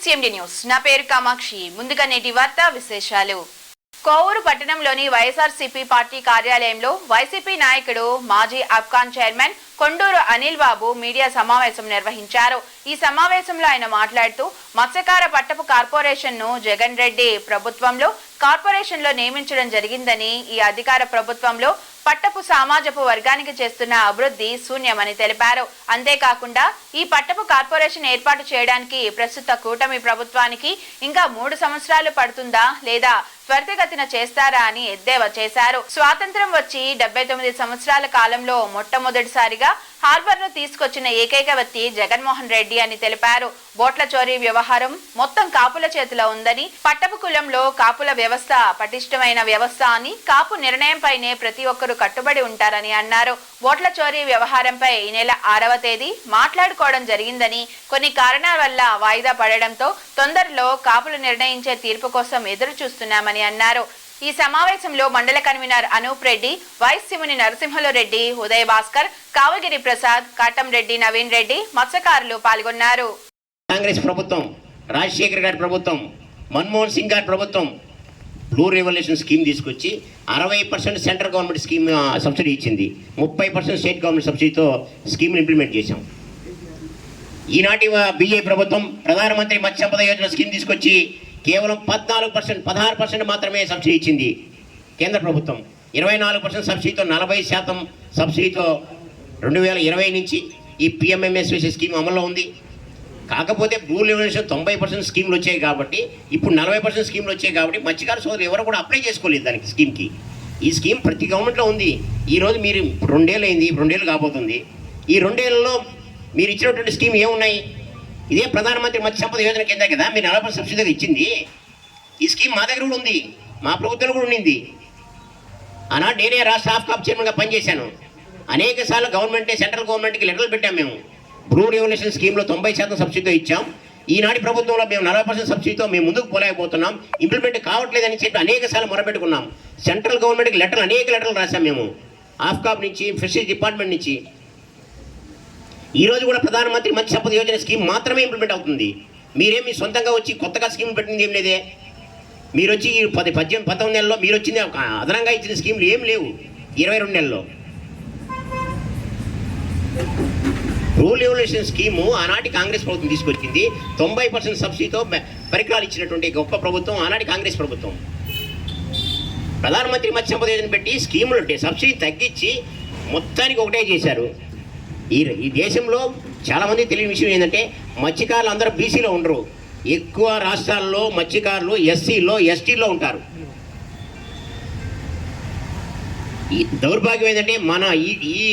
CMD news నా పేరు కామాక్షి. ముందుగా నేటి వార్తా విశేషాలు. కోవూరు పట్టణంలోని వైఎస్ఆర్సీపీ పార్టీ కార్యాలయంలో వైసీపీ నాయకుడు మాజీ అబ్కాన్ చైర్మన్ కొండూరు అనిల్ బాబు మీడియా సమావేశం నిర్వహించారు. ఈ సమావేశంలో ఆయన మాట్లాడుతూ మత్స్యకార పట్టపు కార్పొరేషన్ ను జగన్ రెడ్డి ప్రభుత్వంలో కార్పొరేషన్ లో నియమించడం జరిగిందని, ఈ అధికార ప్రభుత్వంలో పట్టపు సామాజపు వర్గానికి చేస్తున్న అభివృద్ధి శూన్యమని తెలిపారు. అంతేకాకుండా ఈ పట్టపు కార్పొరేషన్ ఏర్పాటు చేయడానికి ప్రస్తుత కూటమి ప్రభుత్వానికి ఇంకా 3 సంవత్సరాలు పడుతుందా లేదా త్వరితగతిన చేస్తారా అని ఎద్దేవా చేశారు. స్వాతంత్ర్యం వచ్చి 79 సంవత్సరాల కాలంలో మొట్టమొదటిసారిగా హార్బర్ ను తీసుకొచ్చిన ఏకైక వ్యక్తి జగన్మోహన్ రెడ్డి అని తెలిపారు. బోట్ల చోరీ వ్యవహారం మొత్తం కాపుల చేతిలో ఉందని, పట్టపు కులంలో కాపుల వ్యవస్థ పటిష్టమైన వ్యవస్థ అని, కాపు నిర్ణయంపైనే ప్రతి ఒక్కరూ కట్టుబడి ఉంటారని అన్నారు. బోట్ల చోరీ వ్యవహారంపై ఈ నెల 6వ తేదీ మాట్లాడుకోవడం జరిగిందని, కొన్ని కారణాల వల్ల వాయిదా పడడంతో తొందరలో కాపులు నిర్ణయించే తీర్పు కోసం ఎదురు చూస్తున్నామని అన్నారు. ఈ సమావేశంలో మండల కన్వీనర్ అనూప్ రెడ్డి, వైస్ సిముని నరసింహలు రెడ్డి, ఉదయ్ భాస్కర్, కావగిరి ప్రసాద్, కాటం రెడ్డి, నవీన్ రెడ్డి, మత్స్యకారులు పాల్గొన్నారు. కాంగ్రెస్ ప్రభుత్వం, రాజశేఖర్ గారి ప్రభుత్వం, మన్మోహన్ సింగ్ గారి ప్రభుత్వం బ్లూ రెవల్యూషన్ స్కీమ్ తీసుకొచ్చి 60% సెంట్రల్ గవర్నమెంట్ స్కీమ్ సబ్సిడీ ఇచ్చింది, 30% స్టేట్ గవర్నమెంట్ సబ్సిడీతో స్కీమ్ని ఇంప్లిమెంట్ చేశాం. ఈనాటి బీజేపీ ప్రభుత్వం ప్రధానమంత్రి మత్స్య సంపద యోజన స్కీమ్ తీసుకొచ్చి కేవలం 14%, 16% మాత్రమే సబ్సిడీ ఇచ్చింది. కేంద్ర ప్రభుత్వం 24% సబ్సిడీతో, 40% సబ్సిడీతో 2020 నుంచి ఈ పిఎంఎంఎస్వీసీ స్కీమ్ అమల్లో ఉంది. కాకపోతే బ్లూ రెవల్యూషన్ 90% స్కీమ్లు వచ్చాయి కాబట్టి, ఇప్పుడు 40% స్కీమ్లు వచ్చాయి కాబట్టి మత్స్యకార సోదరులు ఎవరు కూడా అప్లై చేసుకోలేదు దానికి స్కీమ్కి. ఈ స్కీమ్ ప్రతి గవర్నమెంట్లో ఉంది. ఈరోజు మీరు 2 ఏళ్ళు అయింది, 2 ఏళ్ళు కాబోతుంది. ఈ 2 ఏళ్ళలో మీరు ఇచ్చినటువంటి స్కీమ్ ఏమున్నాయి? ఇదే ప్రధానమంత్రి మత్స్య సంపద యోజన కింద కదా మీరు 40% సబ్సిడీగా ఇచ్చింది. ఈ స్కీమ్ మా దగ్గర కూడా ఉంది, మా ప్రభుత్వంలో కూడా ఉండింది. ఆనాడు నేనే రాష్ట్ర ఆఫ్కాప్ చైర్మన్గా పనిచేశాను. అనేక సార్లు గవర్నమెంటే, సెంట్రల్ గవర్నమెంట్కి లెటర్లు పెట్టాం. మేము బ్లూ రెవల్యూషన్ స్కీమ్లో 90% సబ్సిడీతో ఇచ్చాం. ఈనాటి ప్రభుత్వంలో మేము 40% సబ్సిడీతో మేము ముందుకు పోలేకపోతున్నాం, ఇంప్లిమెంట్ కావట్లేదని చెప్పి అనేక సార్లు మొరపెట్టుకున్నాం. సెంట్రల్ గవర్నమెంట్కి అనేక లెటర్లు రాశాం మేము, ఆఫ్కాప్ నుంచి, ఫిషరీస్ డిపార్ట్మెంట్ నుంచి. ఈరోజు కూడా ప్రధానమంత్రి మత్స్య సంపద యోజన స్కీమ్ మాత్రమే ఇంప్లిమెంట్ అవుతుంది. మీరేమి సొంతంగా వచ్చి కొత్తగా స్కీమ్ పెట్టింది ఏం లేదే. మీరు వచ్చి 19 నెలల్లో మీరు వచ్చింది అదనంగా ఇచ్చిన స్కీమ్లు ఏం లేవు. 22 నెలల్లో రూల్ రెవల్యూషన్ స్కీము ఆనాటి కాంగ్రెస్ ప్రభుత్వం తీసుకొచ్చింది. 90% సబ్సిడీతో పరికరాలు ఇచ్చినటువంటి గొప్ప ప్రభుత్వం ఆనాటి కాంగ్రెస్ ప్రభుత్వం. ప్రధానమంత్రి మత్స్య సంపద యోజన పెట్టి స్కీములు సబ్సిడీ తగ్గించి మొత్తానికి ఒకటే చేశారు. ఈ దేశంలో చాలామంది తెలియని విషయం ఏంటంటే, మత్స్యకారులు అందరూ బీసీలో ఉండరు. ఎక్కువ రాష్ట్రాల్లో మత్స్యకారులు ఎస్సీలో, ఎస్టీలో ఉంటారు. ఈ దౌర్భాగ్యం ఏంటంటే, మన ఈ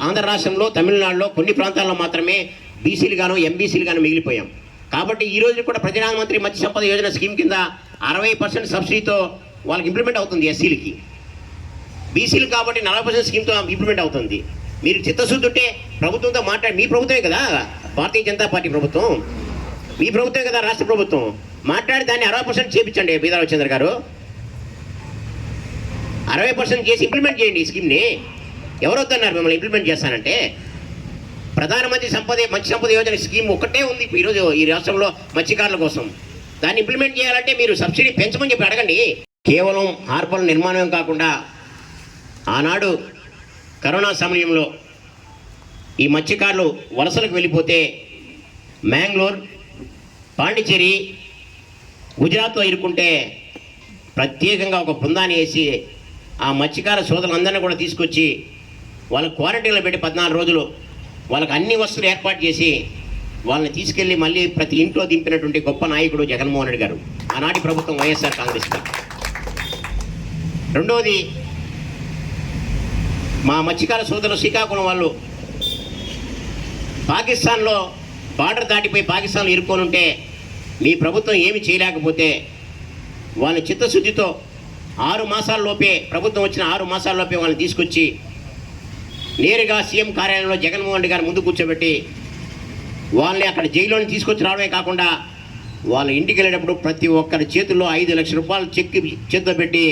ఆంధ్ర రాష్ట్రంలో, తమిళనాడులో కొన్ని ప్రాంతాల్లో మాత్రమే బీసీలు గాను, ఎంబీసీలు గాను మిగిలిపోయాం. కాబట్టి ఈ రోజు కూడా ప్రధానమంత్రి మత్స్య సంపద యోజన స్కీమ్ కింద 60% సబ్సిడీతో వాళ్ళకి ఇంప్లిమెంట్ అవుతుంది. ఎస్సీలకి, బీసీలు కాబట్టి 40% స్కీమ్తో ఇంప్లిమెంట్ అవుతుంది. మీరు చిత్తశుద్ధి ఉంటే ప్రభుత్వంతో మీ ప్రభుత్వమే కదా భారతీయ జనతా పార్టీ ప్రభుత్వం, మీ ప్రభుత్వమే కదా రాష్ట్ర ప్రభుత్వం, మాట్లాడి దాన్ని 60% చేయించండి. బీదారావు చంద్ర గారు 60% చేసి ఇంప్లిమెంట్ చేయండి ఈ స్కీమ్ని. ఎవరు వద్దన్నారు మిమ్మల్ని ఇంప్లిమెంట్ చేస్తానంటే? ప్రధానమంత్రి మత్స్య సంపద యోజన స్కీమ్ ఒకటే ఉంది ఈరోజు ఈ రాష్ట్రంలో మత్స్యకారుల కోసం. దాన్ని ఇంప్లిమెంట్ చేయాలంటే మీరు సబ్సిడీ పెంచమని చెప్పి అడగండి. కేవలం హార్బర్ నిర్మాణం కాకుండా, ఆనాడు కరోనా సమయంలో ఈ మత్స్యకారులు వలసలకు వెళ్ళిపోతే మ్యాంగ్లూర్, పాండిచ్చేరి, గుజరాత్లో ఇరుక్కుంటే ప్రత్యేకంగా ఒక బృందాన్ని వేసి ఆ మత్స్యకార సోదరులందరినీ కూడా తీసుకొచ్చి వాళ్ళ క్వారంటైన్లో పెట్టి 14 రోజులు వాళ్ళకి అన్ని వస్తువులు ఏర్పాటు చేసి వాళ్ళని తీసుకెళ్ళి మళ్ళీ ప్రతి ఇంట్లో దింపినటువంటి గొప్ప నాయకుడు జగన్మోహన్ రెడ్డి గారు, ఆనాటి ప్రభుత్వం వైఎస్ఆర్ కాంగ్రెస్ గారు. రెండవది, మా మత్స్యకార సోదరులు శ్రీకాకుళం వాళ్ళు పాకిస్తాన్లో బార్డర్ దాటిపోయి పాకిస్తాన్లో ఇరుక్కొని ఉంటే మీ ప్రభుత్వం ఏమి చేయలేకపోతే వాళ్ళ చిత్తశుద్ధితో 6 మాసాల్లోపే, ప్రభుత్వం వచ్చిన 6 మాసాల్లోపే వాళ్ళని తీసుకొచ్చి నేరుగా సీఎం కార్యాలయంలో జగన్మోహన్ రెడ్డి గారు ముందు కూర్చోబెట్టి వాళ్ళని అక్కడ జైల్లోని తీసుకొచ్చి రావడమే కాకుండా వాళ్ళ ఇంటికి వెళ్ళేటప్పుడు ప్రతి ఒక్కరి చేతుల్లో 5 లక్షల రూపాయలు చెక్ చేతిలో పెట్టి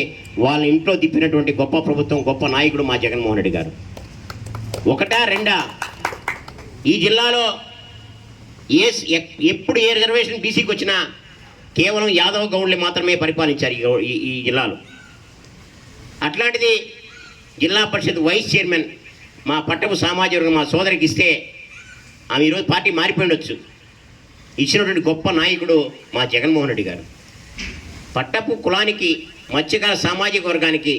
వాళ్ళ ఇంట్లో తిప్పినటువంటి గొప్ప ప్రభుత్వం, గొప్ప నాయకుడు మా జగన్మోహన్ రెడ్డి గారు. ఒకటా రెండా, ఈ జిల్లాలో ఎప్పుడు ఏ రిజర్వేషన్ బీసీకి వచ్చినా కేవలం యాదవ్ గౌడ్లు మాత్రమే పరిపాలించారు ఈ జిల్లాలో. అట్లాంటిది జిల్లా పరిషత్ వైస్ చైర్మన్ మా పట్టపు సామాజిక వర్గం మా సోదరికి ఇస్తే ఆమె ఈరోజు పార్టీ మారిపోయి ఉండొచ్చు. ఇచ్చినటువంటి గొప్ప నాయకుడు మా జగన్మోహన్ రెడ్డి గారు. పట్టపు కులానికి మత్స్యకార సామాజిక వర్గానికి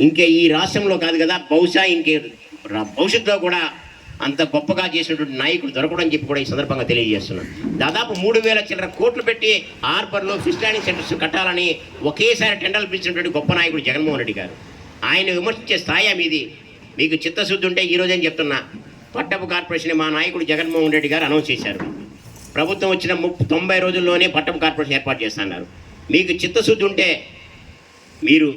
ఇంకే ఈ రాష్ట్రంలో కాదు కదా, బహుశా ఇంకే భవిష్యత్తులో కూడా అంత గొప్పగా చేసినటువంటి నాయకుడు దొరకడం చెప్పి కూడా ఈ సందర్భంగా తెలియజేస్తున్నాను. దాదాపు 3,000 చిల్లర కోట్లు పెట్టి హార్బర్లో ఫిష్ ల్యాండింగ్ సెంటర్స్ కట్టాలని ఒకేసారి టెండర్లు పిలిచినటువంటి గొప్ప నాయకుడు జగన్మోహన్ రెడ్డి గారు. ఆయన విమర్శించే స్థాయి మీది. మీకు చిత్తశుద్ధి ఉంటే ఈరోజని చెప్తున్నా, పట్టపు కార్పొరేషన్ మా నాయకుడు జగన్మోహన్ రెడ్డి గారు అనౌన్స్ చేశారు. ప్రభుత్వం వచ్చిన 90 రోజుల్లోనే పట్టపు కార్పొరేషన్ ఏర్పాటు చేస్తున్నారు. మీకు చిత్తశుద్ధి ఉంటే మీరు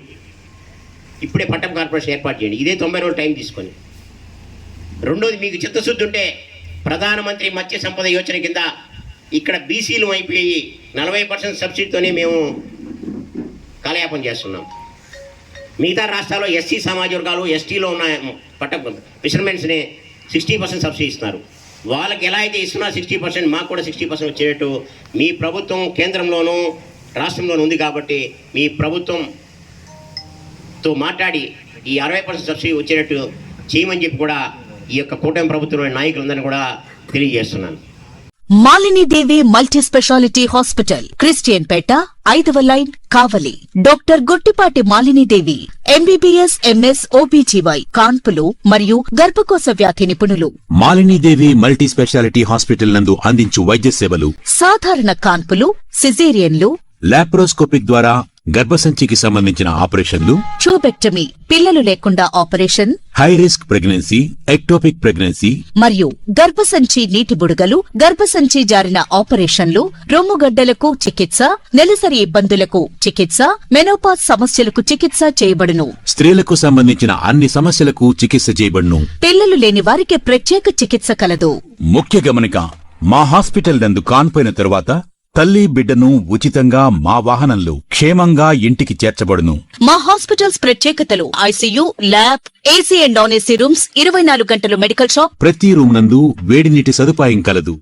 ఇప్పుడే పట్టపు కార్పొరేషన్ ఏర్పాటు చేయండి, ఇదే 90 రోజులు టైం తీసుకొని. రెండోది, మీకు చిత్తశుద్ధి ఉంటే ప్రధానమంత్రి మత్స్య సంపద యోజన కింద ఇక్కడ బీసీలు అయిపోయి 40% సబ్సిడీతోనే మేము కాలయాపన చేస్తున్నాం. మిగతా రాష్ట్రాల్లో ఎస్సీ సమాజ వర్గాలు ఎస్టీలో ఉన్న ఫిషర్మెన్స్ని 60% సబ్సిడీ ఇస్తున్నారు. వాళ్ళకి ఎలా అయితే ఇస్తున్నా 60% మాకు కూడా 60% వచ్చేటట్టు మీ ప్రభుత్వం కేంద్రంలోనూ రాష్ట్రంలోనూ ఉంది కాబట్టి మీ ప్రభుత్వంతో మాట్లాడి ఈ 60% సబ్సిడీ వచ్చేటట్టు చేయమని చెప్పి కూడా ఈ యొక్క కూటమి ప్రభుత్వంలోని నాయకులందరినీ కూడా తెలియజేస్తున్నాను. Malini Devi multi specialty hospital, Christian Peta, 5వ line, Kavali. Doctor Gottipati Malini Devi, MBBS, MS, OBGY, కాన్పులు మరియు గర్భకోశ వ్యాధి నిపుణులు. మాలినీదేవి మల్టీ స్పెషాలిటీ హాస్పిటల్ నందు అందించు వైద్య సేవలు: సాధారణ కాన్పులు, సిజేరియన్లు, లాప్రోస్కోపిక్ ద్వారా గర్భసంచికి సంబంధించిన ఆపరేషన్లు, ట్యూబెక్టమీ, పిల్లలు లేకుండా operation, high risk pregnancy, ectopic pregnancy మరియు గర్భసంచి నీటి బుడగలు, గర్భసంచి జారిన ఆపరేషన్లు, రొమ్ముగడ్డలకు చికిత్స, నెలసరి ఇబ్బందులకు చికిత్స, మెనోపాజ్ సమస్యలకు చికిత్స చేయబడును. స్త్రీలకు సంబంధించిన అన్ని సమస్యలకు చికిత్స చేయబడును. పిల్లలు లేని వారికి ప్రత్యేక చికిత్స కలదు. ముఖ్య గమనిక: మా హాస్పిటల్ నందు కాన్పోయిన తరువాత తల్లి బిడ్డను ఉచితంగా మా వాహనంలో క్షేమంగా ఇంటికి చేర్చబడును. మా హాస్పిటల్స్ ప్రత్యేకతలు: ICU, lab, AC and non AC rooms, 24 గంటలు మెడికల్ షాప్, ప్రతి రూమ్ నందు వేడి నీటి సదుపాయం కలదు.